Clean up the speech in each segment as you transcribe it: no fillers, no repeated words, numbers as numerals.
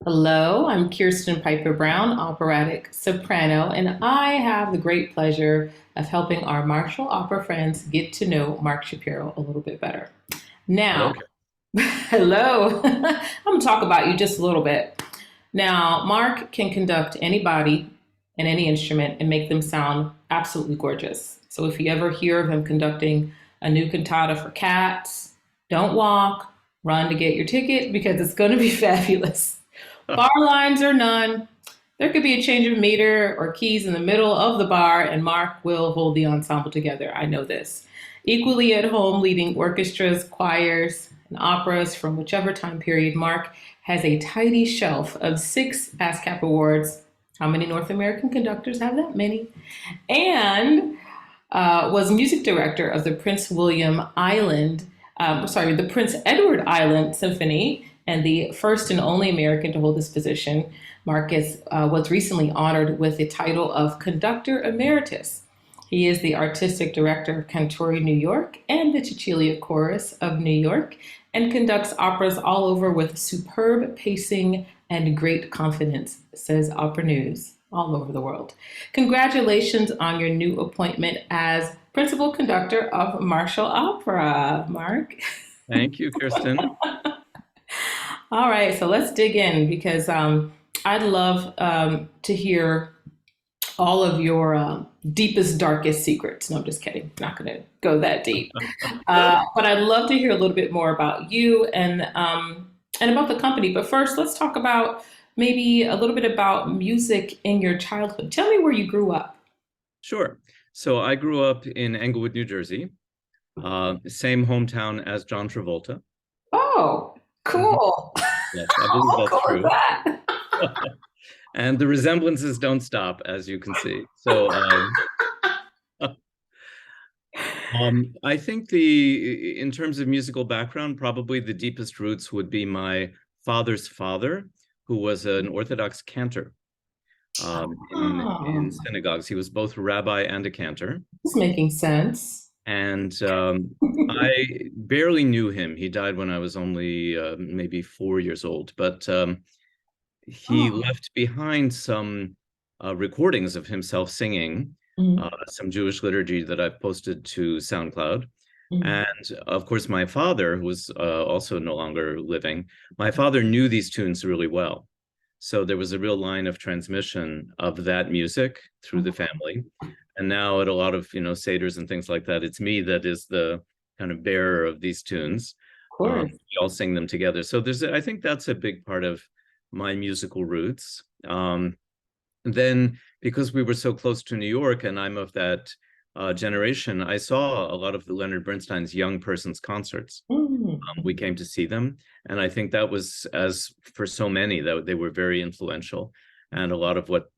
Hello, I'm Kearstin Piper Brown, operatic soprano, and I have the great pleasure of helping our martial opera friends get to know Mark Shapiro a little bit better. Hello. Now, hello, I'm going to talk about you just a little bit. Now, Mark can conduct anybody and any instrument and make them sound absolutely gorgeous. So if you ever hear of him conducting a new cantata for cats, don't walk, run to get your ticket because it's going to be fabulous. Bar lines or none, there could be a change of meter or keys in the middle of the bar, and Mark will hold the ensemble together. I know this. Equally at home, leading orchestras, choirs, and operas from whichever time period, Mark has a tidy shelf of six ASCAP awards. How many North American conductors have that many? And was music director of the the Prince Edward Island Symphony, and the first and only American to hold this position. Marcus was recently honored with the title of Conductor Emeritus. He is the artistic director of Cantori New York and the Cecilia Chorus of New York, and conducts operas all over with superb pacing and great confidence, says Opera News all over the world. Congratulations on your new appointment as principal conductor of Martial Opera, Mark. Thank you, Kirsten. All right, so let's dig in because I'd love to hear all of your deepest, darkest secrets. No, I'm just kidding. Not going to go that deep. But I'd love to hear a little bit more about you and about the company. But first, let's talk about maybe a little bit about music in your childhood. Tell me where you grew up. Sure. So I grew up in Englewood, New Jersey, same hometown as John Travolta. Oh, Mhm. cool. Yes, I believe How that's cool is true. that? And the resemblances don't stop, as you can see. I think in terms of musical background, probably the deepest roots would be my father's father, who was an Orthodox cantor in Oh, synagogues. He was both a rabbi and a cantor. it's making sense. And I barely knew him. He died when I was only maybe 4 years old, but he Oh. left behind some recordings of himself singing Mhm, some Jewish liturgy that I've posted to SoundCloud. mhm. And of course, my father, who was also no longer living, my father knew these tunes really well. So there was a real line of transmission of that music through the family. And now at a lot of, seders and things like that, it's me that is the kind of bearer of these tunes. Of course. We all sing them together. So I think that's a big part of my musical roots. Then because we were so close to New York and I'm of that generation, I saw a lot of the Leonard Bernstein's young persons concerts. Mhm, We came to see them, and I think that was, as for so many, that they were very influential. And a lot of what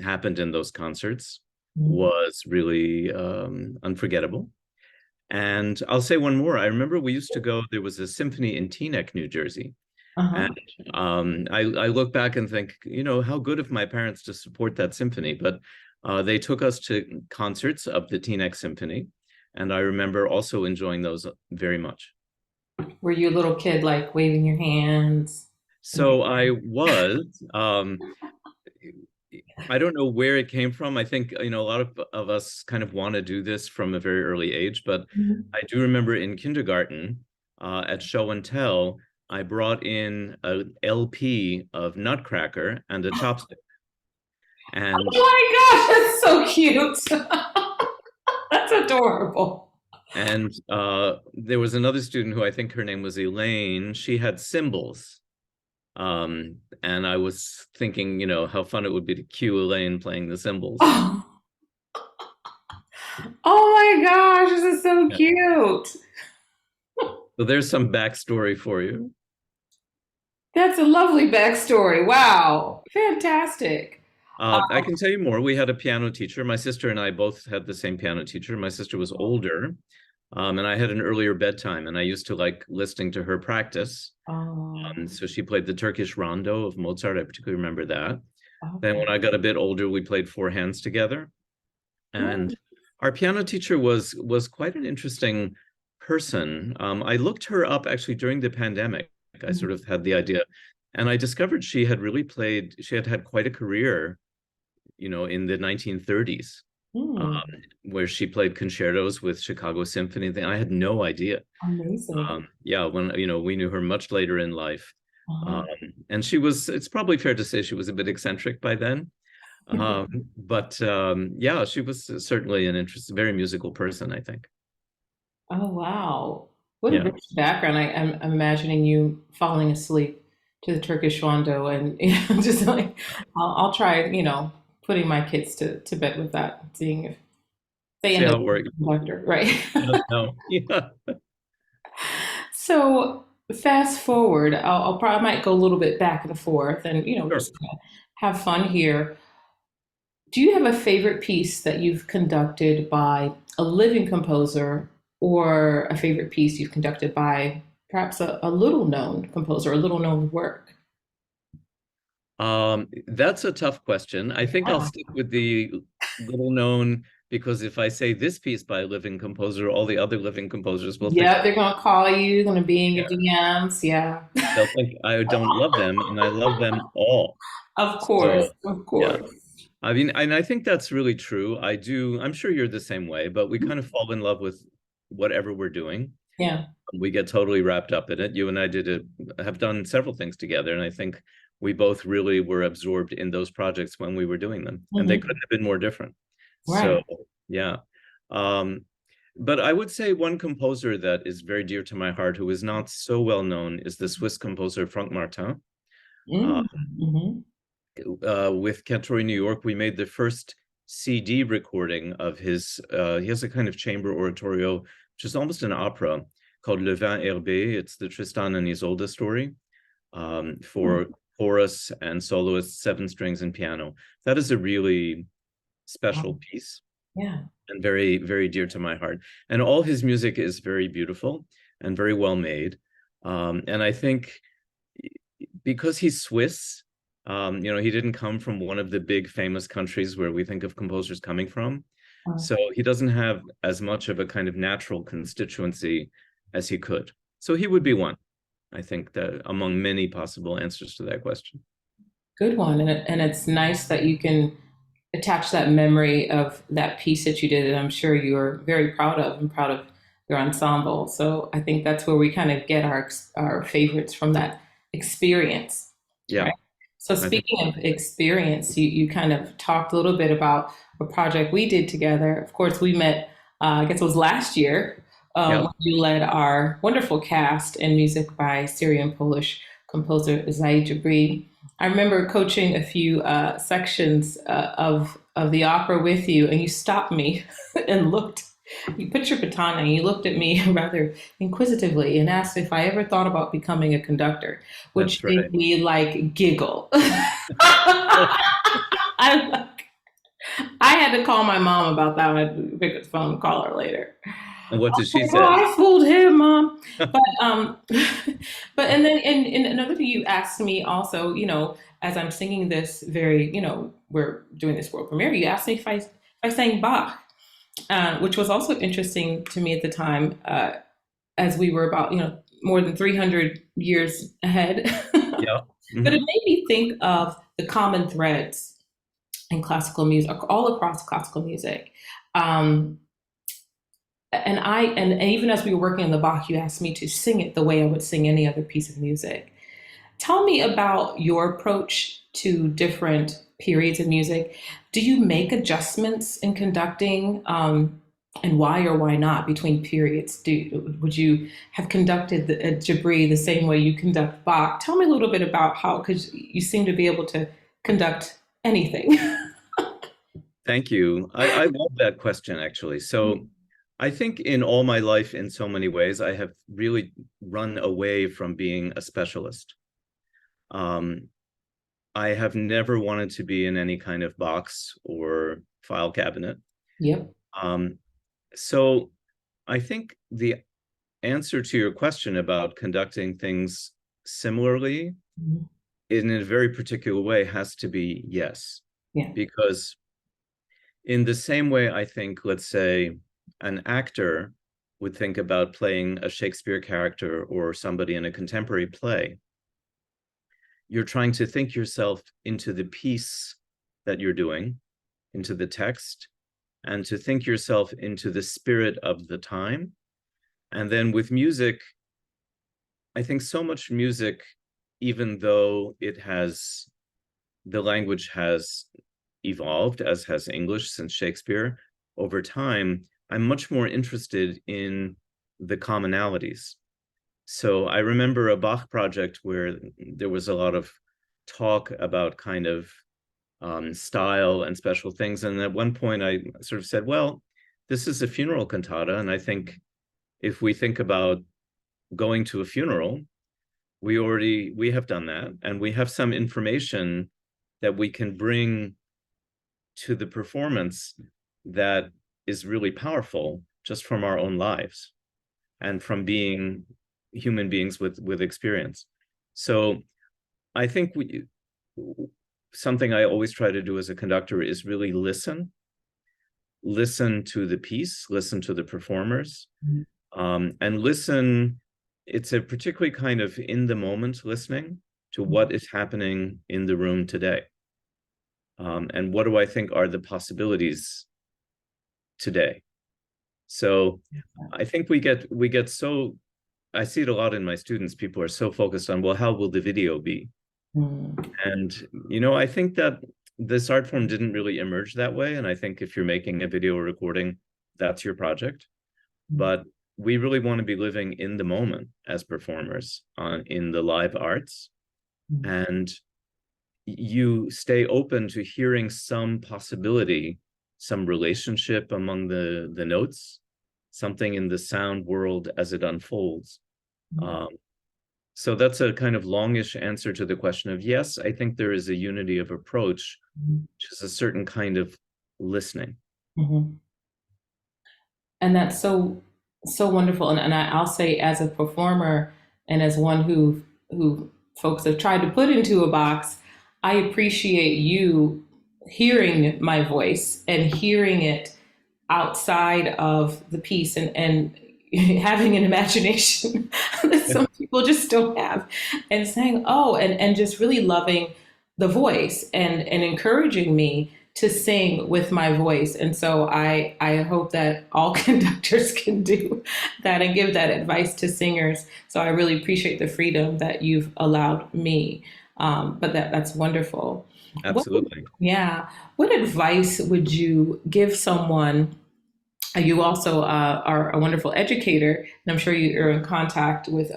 happened in those concerts mhm. was really unforgettable. And I'll say one more. I remember we used to go, there was a symphony in Teaneck, New Jersey. And Uh-huh. I look back and think, how good of my parents to support that symphony. But they took us to concerts of the Teaneck Symphony. And I remember also enjoying those very much. Were you a little kid like waving your hands? So I was, I don't know where it came from. I think, a lot of us kind of want to do this from a very early age, but Mhm. I do remember in kindergarten at show and tell, I brought in a LP of Nutcracker and a chopstick. And Oh my gosh, that's so cute. That's adorable. there was another student who I think her name was Elaine. She had cymbals. And I was thinking, how fun it would be to cue Elaine playing the cymbals. Oh, oh my gosh, this is so Yeah. cute. So there's some backstory for you. That's a lovely backstory. Wow. Fantastic. I can tell you more. We had a piano teacher. My sister and I both had the same piano teacher. My sister was older, and I had an earlier bedtime, and I used to like listening to her practice. Oh, So she played the Turkish Rondo of Mozart. I particularly remember that. Then okay. when I got a bit older, we played four hands together. And our piano teacher was quite an interesting person. I looked her up actually during the pandemic. I Mhm. sort of had the idea, And I discovered she had quite a career, in the 1930s, Hmm. where she played concertos with Chicago Symphony. I had no idea. Amazing. Yeah, when we knew her much later in life, um, Uh-huh. and it's probably fair to say she was a bit eccentric by then. But yeah, she was certainly an very musical person, I think. Oh, wow. What a Yeah, rich background. I'm imagining you falling asleep to the Turkish rondo and just like, I'll try, putting my kids to bed with that, seeing if they see end up how it with works. a conductor, right? No, yeah, So fast forward, I'll probably might go a little bit back and forth and, sure. just have fun here. Do you have a favorite piece that you've conducted by a living composer or a favorite piece you've conducted by perhaps a little known composer, a little known work? That's a tough question. I think I'll Yeah. stick with the little known, because if I say this piece by a living composer, all the other living composers will think, Yeah, they're gonna call you, gonna be in your yeah, DMs. Yeah. they'll think I don't love them, and I love them all. Of So course, of yeah, course. I mean, and I think that's really true. I'm sure you're the same way, but we kind of fall in love with whatever we're doing. Yeah. We get totally wrapped up in it. You and I have done several things together, and I think we both really were absorbed in those projects when we were doing them, and they couldn't Hmm. have been more different. So Right. yeah. Um, but I would say one composer that is very dear to my heart, who is not so well known, is the Swiss composer Franck Martin. Uh, Mm-hmm. with Cantori New York, we made the first CD recording of his. He has a kind of chamber oratorio, which is almost an opera, called Le Vin Herbé. It's the Tristan and Isolde story, for chorus and soloists, seven strings and piano. That is a really special Wow. piece Yeah. and very, very dear to my heart. And all his music is very beautiful and very well made. And I think because he's Swiss, he didn't come from one of the big famous countries where we think of composers coming from. Uh, So he doesn't have as much of a kind of natural constituency as he could. So he would be one, I think, that among many possible answers to that question. Good one. And it's nice that you can attach that memory of that piece that you did that I'm sure you're very proud of and proud of your ensemble. So I think that's where we kind of get our favorites from that experience, Yeah, right? So I think. speaking of experience, you kind of talked a little bit about a project we did together. Of course, we met, I guess it was last year, Yeah, when you led our wonderful cast in music by Syrian Polish composer Zaid Jabri. I remember coaching a few sections of the opera with you, and you stopped me and looked. You put your baton and you looked at me rather inquisitively and asked if I ever thought about becoming a conductor, which that's made right. me like giggle. I I had to call my mom about that. I had to pick up the phone and call her later. And what did she Like, oh, say? I fooled him, mom. But but and then and another thing you asked me also, as I'm singing this very, we're doing this world premiere. You asked me if I sang Bach, which was also interesting to me at the time, as we were about more than 300 years ahead. Yeah. But it Hmm. made me think of the common threads in classical music, all across classical music. Um, and even as we were working on the Bach, you asked me to sing it the way I would sing any other piece of music. Tell me about your approach to different periods of music. Do you make adjustments in conducting, and why or why not between periods? Would you have conducted Jabri the same way you conduct Bach? Tell me a little bit about how, because you seem to be able to conduct anything. Thank you. I love that question, actually. So I think in all my life, in so many ways, I have really run away from being a specialist. Um, I have never wanted to be in any kind of box or file cabinet. Yep. Um, so I think the answer to your question about conducting things similarly Mhm. in a very particular way has to be yes. Yeah. Because in the same way, I think, let's say, an actor would think about playing a Shakespeare character or somebody in a contemporary play, you're trying to think yourself into the piece that you're doing, into the text, and to think yourself into the spirit of the time. And then with music, I think so much music, even though the language has evolved, as has English since Shakespeare, over time, I'm much more interested in the commonalities. So I remember a Bach project where there was a lot of talk about kind of style and special things. And at one point I sort of said, well, this is a funeral cantata. And I think if we think about going to a funeral, we have done that. And we have some information that we can bring to the performance that is really powerful just from our own lives and from being human beings with experience. So I think something I always try to do as a conductor is really listen to the piece, listen to the performers, and listen. It's a particularly kind of in the moment listening to what is happening in the room today. And what do I think are the possibilities today? So I think we get so, I see it a lot in my students, people are so focused on, well, how will the video be? And, I think that this art form didn't really emerge that way. And I think if you're making a video recording, that's your project. But we really want to be living in the moment as performers in the live arts. And you stay open to hearing some possibility, some relationship among the notes, something in the sound world as it unfolds. So that's a kind of longish answer to the question of, yes, I think there is a unity of approach, which is a certain kind of listening. And that's so wonderful. And I'll say, as a performer and as one who folks have tried to put into a box, I appreciate you hearing my voice and hearing it outside of the piece, and having an imagination that some people just don't have, and saying, oh, and just really loving the voice and encouraging me to sing with my voice. And so I hope that all conductors can do that and give that advice to singers. So I really appreciate the freedom that you've allowed me. But that's wonderful. Absolutely. Yeah. What advice would you give someone? You also are a wonderful educator, and I'm sure you are in contact with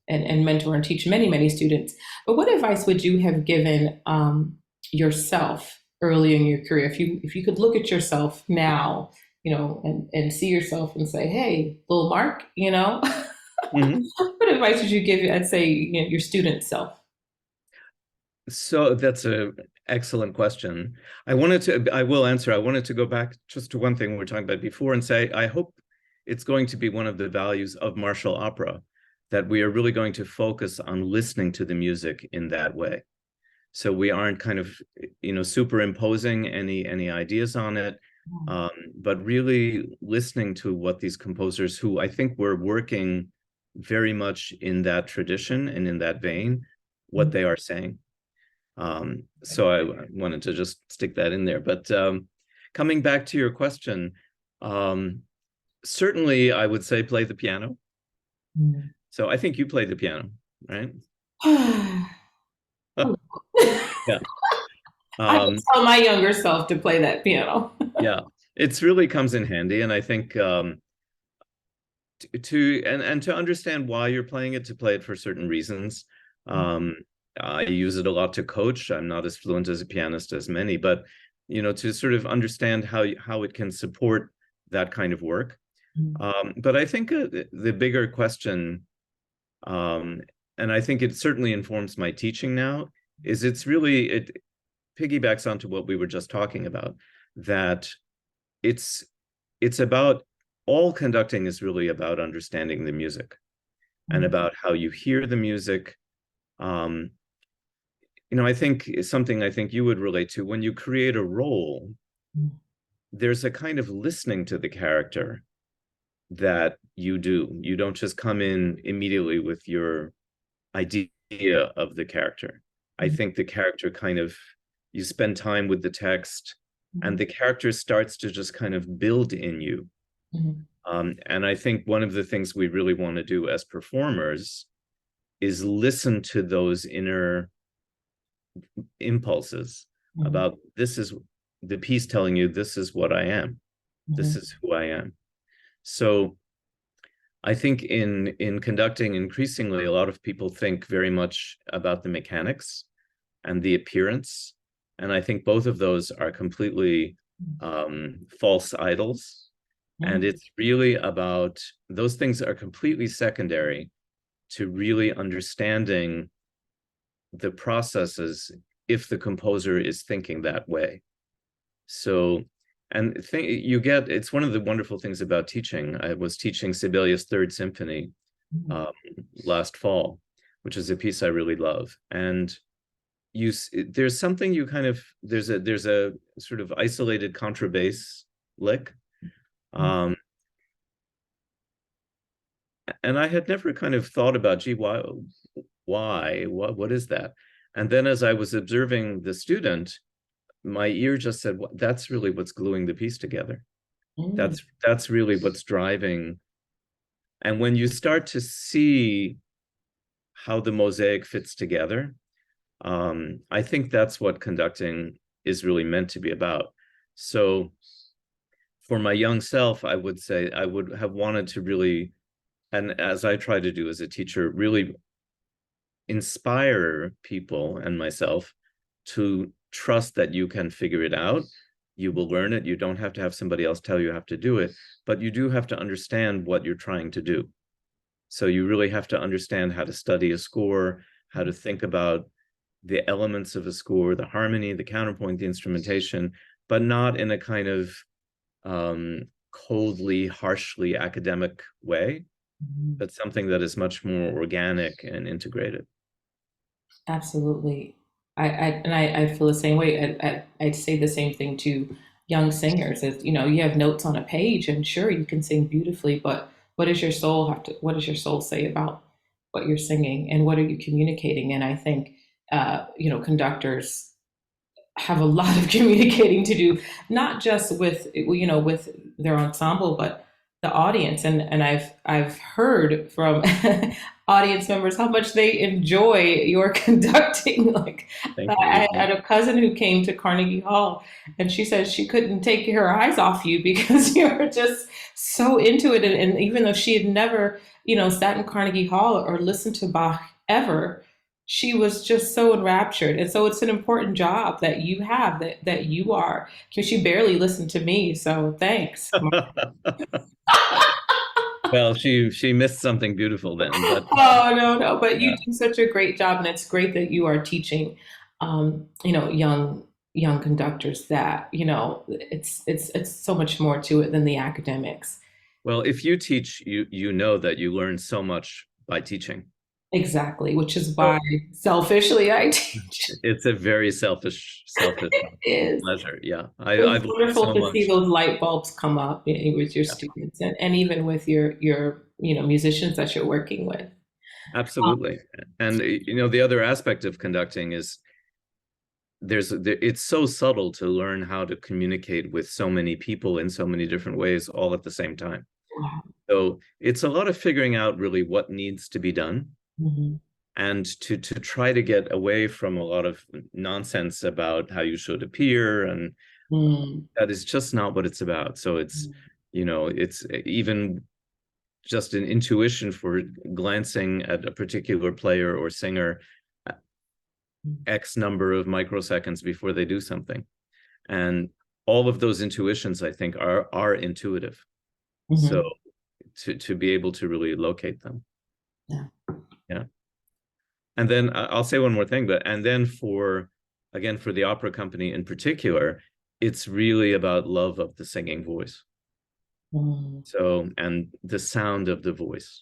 and mentor and teach many students. But what advice would you have given yourself early in your career? If you could look at yourself now, and see yourself and say, "Hey, little Mark," what advice would you give? I'd say, your student self. So that's a excellent question. I will answer. I wanted to go back just to one thing we were talking about before and say, I hope it's going to be one of the values of martial opera, that we are really going to focus on listening to the music in that way. So we aren't kind of, superimposing any ideas on it, but really listening to what these composers, who I think were working very much in that tradition and in that vein, what they are saying. So I wanted to just stick that in there. But coming back to your question, certainly I would say play the piano. So I think you play the piano, right? Yeah. I can tell my younger self to play that piano. Yeah, it's really comes in handy. And I think to understand why you're playing it, to play it for certain reasons. I use it a lot to coach. I'm not as fluent as a pianist as many, but to sort of understand how it can support that kind of work. But I think the bigger question, and I think it certainly informs my teaching now, is it piggybacks onto what we were just talking about, that it's about, all conducting is really about understanding the music and about how you hear the music. I think something I think you would relate to, when you create a role, there's a kind of listening to the character that you do. You don't just come in immediately with your idea of the character. I think the character kind of, you spend time with the text and the character starts to just kind of build in you. And I think one of the things we really want to do as performers is listen to those inner impulses about, this is the piece telling you, this is what I am. This is who I am. So I think in conducting, increasingly, a lot of people think very much about the mechanics and the appearance. And I think both of those are completely false idols. And it's really about, those things are completely secondary to really understanding the processes if the composer is thinking that way. So, and you get, it's one of the wonderful things about teaching. I was teaching Sibelius' Third Symphony last fall, which is a piece I really love. And there's something you kind of, there's a sort of isolated contrabass lick. And I had never kind of thought about, gee, what is that? And then as I was observing the student, my ear just said, well, that's really what's gluing the piece together. That's really what's driving. And when you start to see how the mosaic fits together, I think that's what conducting is really meant to be about. So for my young self, I would say I would have wanted to really, and as I try to do as a teacher, really inspire people and myself to trust that you can figure it out. You will learn it. You don't have to have somebody else tell you how to do it, but you do have to understand what you're trying to do. So you really have to understand how to study a score, how to think about the elements of a score, the harmony, the counterpoint, the instrumentation, but not in a kind of coldly, harshly academic way, but something that is much more organic and integrated. Absolutely. I feel the same way. I'd say the same thing to young singers. Is, you know, you have notes on a page, and sure, you can sing beautifully, but what does your soul have to? What does your soul say about what you're singing, and what are you communicating? And I think, you know, conductors have a lot of communicating to do, not just with, you know, with their ensemble, but the audience. And I've heard from audience members how much they enjoy your conducting. Like, Thank I you. had a cousin who came to Carnegie Hall, and she said she couldn't take her eyes off you because you were just so into it. And even though she had never, you know, sat in Carnegie Hall or listened to Bach ever, she was just so enraptured. And so it's an important job that you have, that you are, because she barely listened to me. So thanks. Well, she missed something beautiful then, but Oh, no, no, but you yeah. do such a great job, and it's great that you are teaching, you know, young conductors that, you know, it's so much more to it than the academics. Well, if you teach, you know that you learn so much by teaching. Exactly, which is So why selfishly I teach. it's a very selfish It is. pleasure. Yeah, It's I've learned wonderful so to see much. those light bulbs come up with your Yeah, students, and even with your you know, musicians that you're working with. absolutely. And you know, the other aspect of conducting is it's so subtle to learn how to communicate with so many people in so many different ways all at the same time. So it's a lot of figuring out really what needs to be done, Mhm. and to try to get away from a lot of nonsense about how you should appear, and Mm. that is just not what it's about. So it's, you know, it's even just an intuition for glancing at a particular player or singer X number of microseconds before they do something. And all of those intuitions, I think, are intuitive. So Mhm. to be able to really locate them. Yeah. Yeah. And then I'll say one more thing, but and then again, for the opera company in particular, it's really about love of the singing voice. Mm. So, and the sound of the voice.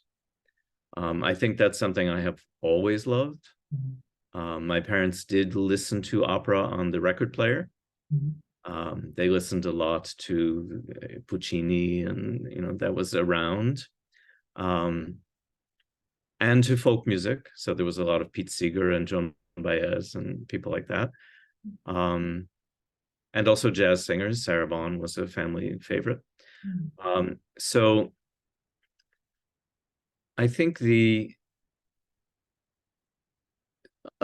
I think that's something I have always loved. Mhm. My parents did listen to opera on the record player. Mhm. They listened a lot to Puccini, and you know, that was around, um, and to folk music. So there was a lot of Pete Seeger and Joan Baez and people like that. Um, and also jazz singers. Sarah Vaughan was a family favorite. So I think a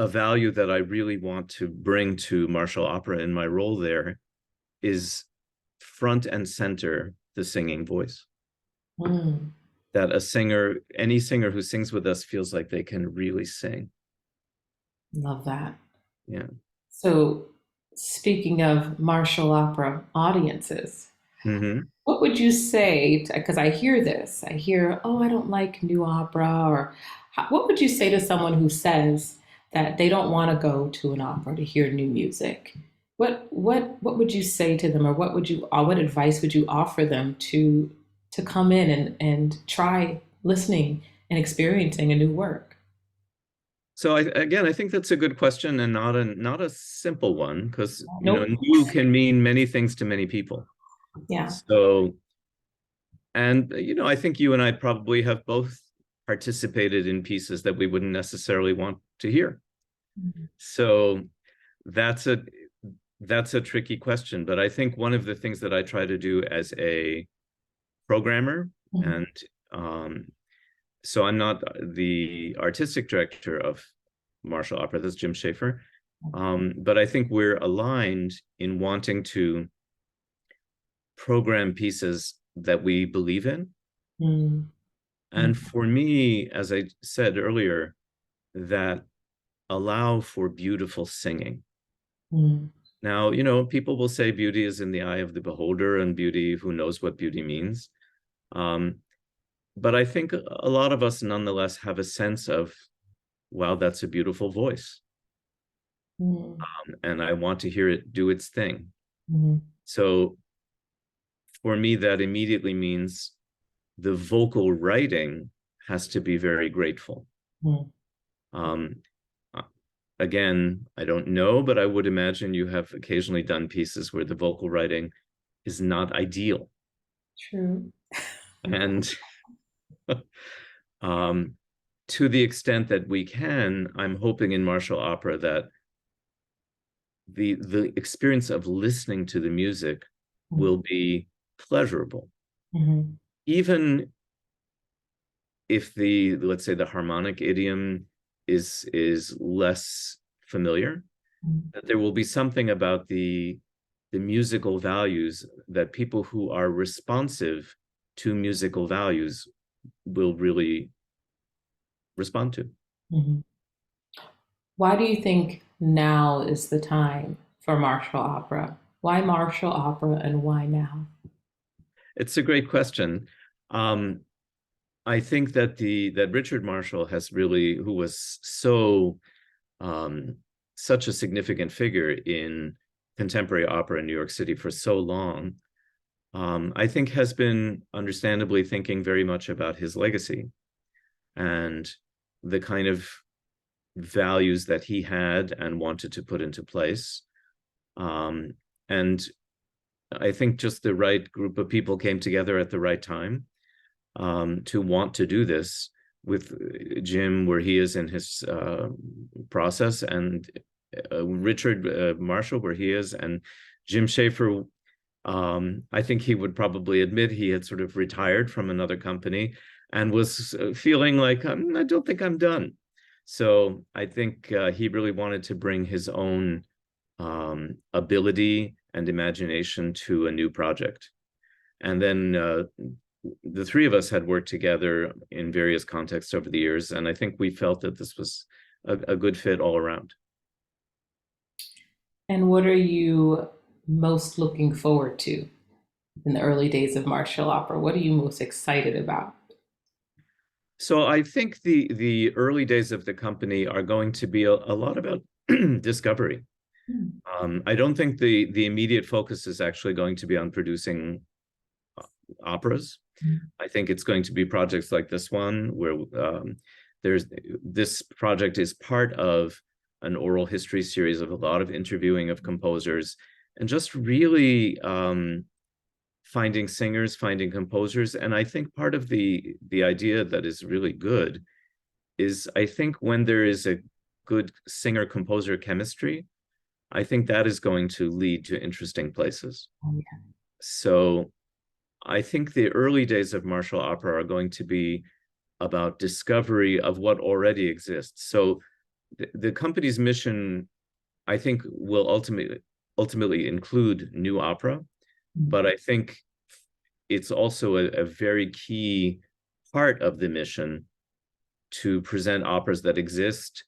value that I really want to bring to martial opera in my role there is front and center the singing voice. Mm, That a singer, any singer who sings with us feels like they can really sing. love that. Yeah. So, speaking of martial opera audiences, Mm-hmm. what would you say? Because I hear this, I hear, oh, I don't like new opera, or what would you say to someone who says that they don't want to go to an opera to hear new music? What would you say to them, or what advice would you offer them to come in and try listening and experiencing a new work? So I think that's a good question and not a simple one because Nope. new can mean many things to many people. Yeah. So and I think you and I probably have both participated in pieces that we wouldn't necessarily want to hear. So that's a that's a tricky question, but I think one of the things that I try to do as a programmer, Mhm. and so I'm not the artistic director of martial opera, that's Jim Schaefer. But I think we're aligned in wanting to program pieces that we believe in. Mm, mm, And for me, as I said earlier, that allow for beautiful singing. mm, Now, people will say beauty is in the eye of the beholder, and beauty, who knows what beauty means. Um, but I think a lot of us nonetheless have a sense of, wow, that's a beautiful voice. mm, And I want to hear it do its thing. mm, So for me, that immediately means the vocal writing has to be very grateful. mm. Um, uh, Again, I don't know, but I would imagine you have occasionally done pieces where the vocal writing is not ideal. True. And um, to the extent that we can, I'm hoping in martial opera that the experience of listening to the music Mm, will be pleasurable, mhm, even if the, let's say, the harmonic idiom is less familiar, mm, that there will be something about the musical values that people who are responsive to musical values will really respond to. mhm. Why do you think now is the time for martial opera? Why martial opera and why now? It's a great question. Um, I think that Richard Marshall has really, who was um, such a significant figure in contemporary opera in New York City for so long, I think has been understandably thinking very much about his legacy and the kind of values that he had and wanted to put into place. Um, and I think just the right group of people came together at the right time to want to do this with Jim where he is in his process, and Richard Marshall where he is, and Jim Schaefer. I think he would probably admit he had sort of retired from another company and was feeling like, I don't think I'm done. So I think he really wanted to bring his own ability and imagination to a new project. And then the three of us had worked together in various contexts over the years, and I think we felt that this was a good fit all around. And what are you most looking forward to in the early days of martial opera? What are you most excited about? So I think the early days of the company are going to be a lot about discovery. Mm, I don't think the immediate focus is actually going to be on producing operas. mm, I think it's going to be projects like this one where there's this project is part of an oral history series of a lot of interviewing of composers and just really finding singers, finding composers. And I think part of the idea that is really good is I think when there is a good singer-composer chemistry, I think that is going to lead to interesting places. Oh, yeah. So I think the early days of martial opera are going to be about discovery of what already exists. So the company's mission, I think, will ultimately include new opera, but I think it's also a very key part of the mission to present operas that exist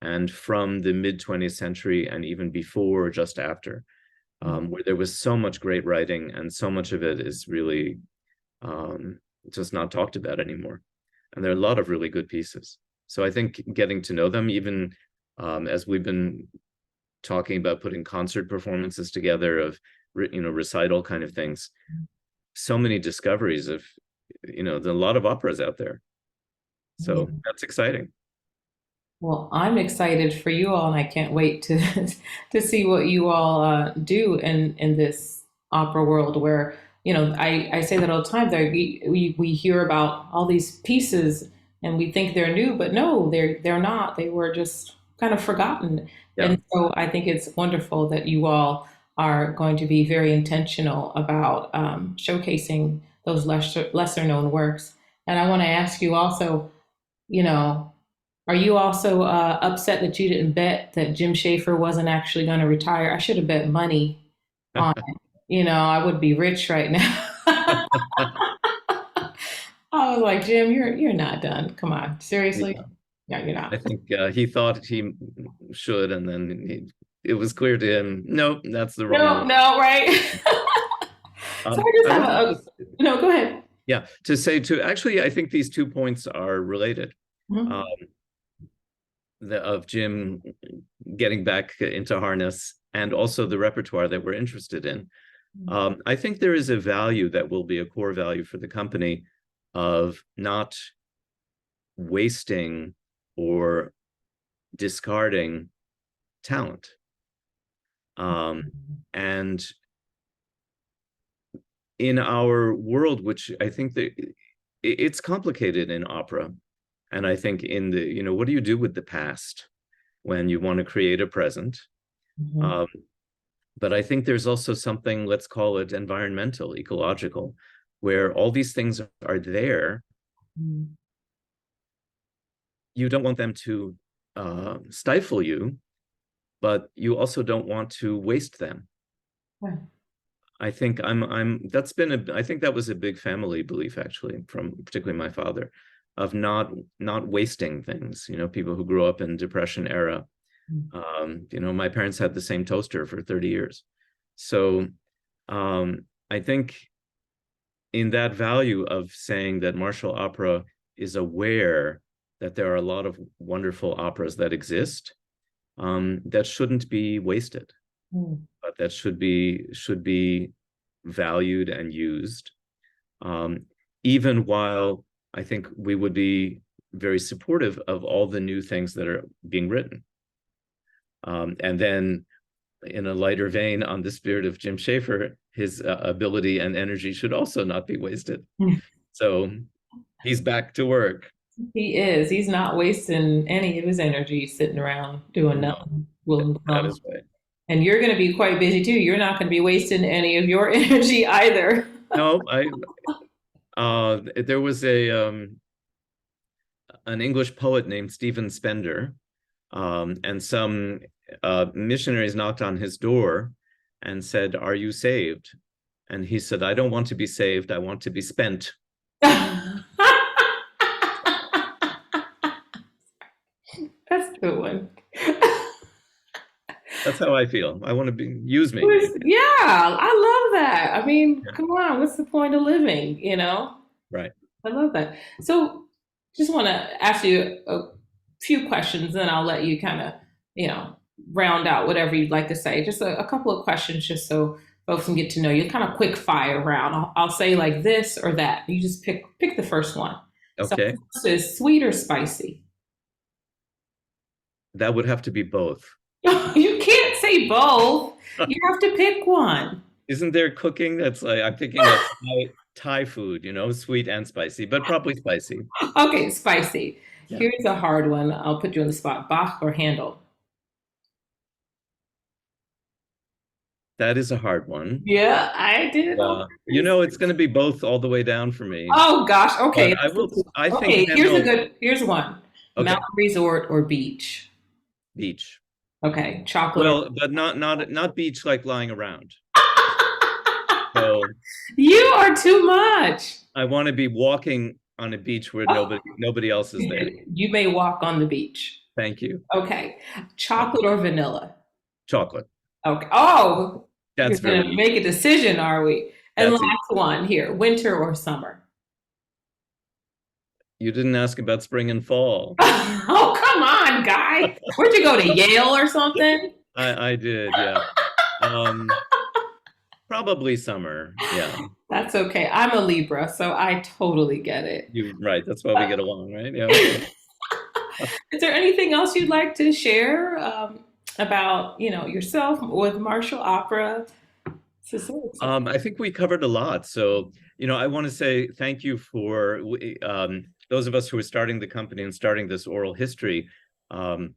and from the mid 20th century and even before or just after, where there was so much great writing and so much of it is really just not talked about anymore. And there are a lot of really good pieces. So I think getting to know them, even as we've been talking about putting concert performances together of, recital kind of things, so many discoveries of, there are a lot of operas out there. Yeah. So that's exciting. Well, I'm excited for you all, and I can't wait to to see what you all do in this opera world. Where I say that all the time. That we hear about all these pieces, and we think they're new, but no, they're not. They were just kind of forgotten. Yeah. And so I think it's wonderful that you all are going to be very intentional about showcasing those lesser known works. And I want to ask you also, you know. Are you also upset that you didn't bet that Jim Schaefer wasn't actually going to retire? I should have bet money on it. I would be rich right now. I was like, Jim, you're not done. Come on, seriously? Yeah. No, you're I not. think he thought he should, and then it was clear to him, no, that's the wrong No, one. no, right? So I just I have wanted a, no. Go ahead. yeah, to say too, actually, I think these 2 points are related. Mhm. Um, of Jim getting back into harness and also the repertoire that we're interested in. I think there is a value that will be a core value for the company of not wasting or discarding talent. And in our world, which I think that it's complicated in opera, and I think in the, what do you do with the past when you want to create a present? Mhm. Um, but I think there's also something, let's call it environmental, ecological, where all these things are there. Mhm. You don't want them to stifle you, but you also don't want to waste them. Yeah. I think I think that was a big family belief actually, from particularly my father, of not wasting things. People who grew up in Depression era. My parents had the same toaster for 30 years. So I think in that value of saying that martial opera is aware that there are a lot of wonderful operas that exist, that shouldn't be wasted, Mhm. but that should be valued and used, um, even while I think we would be very supportive of all the new things that are being written. And then in a lighter vein, on the spirit of Jim Schaefer, his ability and energy should also not be wasted. So he's back to work. He is. He's not wasting any of his energy sitting around doing No, nothing. Well, that is right. and you're going to be quite busy too. You're not going to be wasting any of your energy either. No, there was an English poet named Stephen Spender, and some missionaries knocked on his door and said, "Are you saved?" And he said, "I don't want to be saved. I want to be spent." That's a good one. That's how I feel. I want to use me. Yeah, I love that. I mean, Yeah. come on, what's the point of living, Right. I love that. So, just want to ask you a few questions, then I'll let you kind of, you know, round out whatever you'd like to say. Just a couple of questions, just so folks can get to know you. Kind of quick fire round. I'll say like this or that. You just pick the first one. So, Okay. first is sweet or spicy. That would have to be both. You can't say both. You have to pick one. Isn't there cooking that's like, I'm thinking of Thai food, sweet and spicy, but probably spicy. Okay, spicy. Yeah, Here's a hard one. I'll put you on the spot. Bach or Handel? that is a hard one. Yeah, I did it on You purpose. know, it's going to be both all the way down for me. Oh gosh. But Okay. I will. I think Okay. Here's a Handel. good. Here's one. Okay, Mountain resort or beach? beach. Okay. Chocolate or Well, but not beach like lying around. So you are too much. I want to be walking on a beach where Oh, nobody else is there. you may walk on the beach. Thank you. Okay. Chocolate or vanilla? Chocolate. Okay. Oh, you're That's gonna very make easy. a decision, are we? And That's last easy. one here, winter or summer? You didn't ask about spring and fall. Oh, come on, guy. Where'd you go to Yale or something? I did, yeah. Um, Probably summer. Yeah. That's okay. I'm a Libra, so I totally get it. You right. That's why we get along, right? Yeah, okay. Is there anything else you'd like to share about, yourself with martial opera? This is so exciting. I think we covered a lot. So, I want to say thank you for those of us who are starting the company and starting this oral history. Um,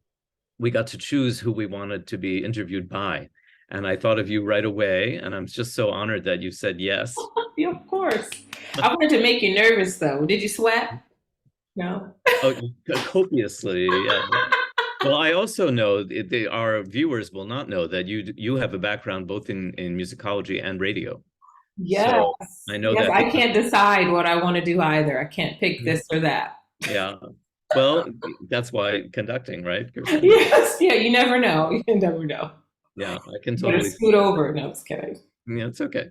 we got to choose who we wanted to be interviewed by. And I thought of you right away. And I'm just so honored that you said yes. Yeah, of course. I wanted to make you nervous, though. Did you sweat? No. Oh, copiously, yeah. Well, I also know our viewers will not know that you have a background both in musicology and radio. Yes. So I know Yes, that I because can't decide what I want to do either. I can't pick this or that. yeah. Well, that's why conducting, right, Kearstin? Yes. Yeah, you never know. You never know. Yeah, I can You better totally scoot see that. over. No, I'm just kidding. Yeah, it's okay.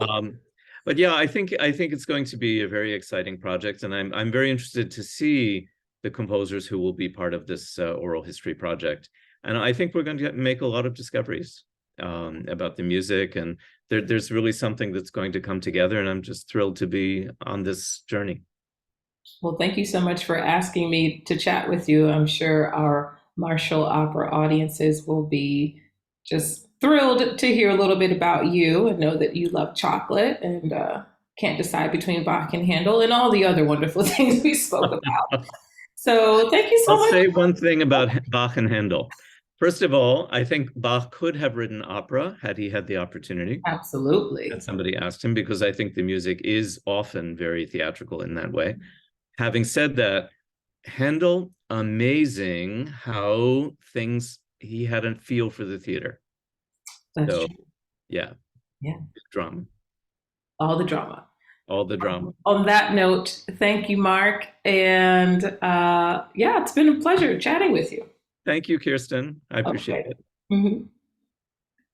Um, but yeah, I think it's going to be a very exciting project, and I'm very interested to see the composers who will be part of this oral history project. And I think we're going to make a lot of discoveries about the music, and there's really something that's going to come together. And I'm just thrilled to be on this journey. Well, thank you so much for asking me to chat with you. I'm sure our martial opera audiences will be just thrilled to hear a little bit about you and know that you love chocolate and can't decide between Bach and Handel and all the other wonderful things we spoke about. So, thank you so I'll much. say one thing about Bach and Handel. First of all, I think Bach could have written opera had he had the opportunity. And Absolutely. somebody asked him because I think the music is often very theatrical in that way. Having said that, Handel, amazing how he had a feel for the theater. That's So, true. yeah, Yeah. drama, All the drama. all the drama. On that note, thank you, Mark. And yeah, it's been a pleasure chatting with you. Thank you, Kearstin. I appreciate Okay. it. Mhm.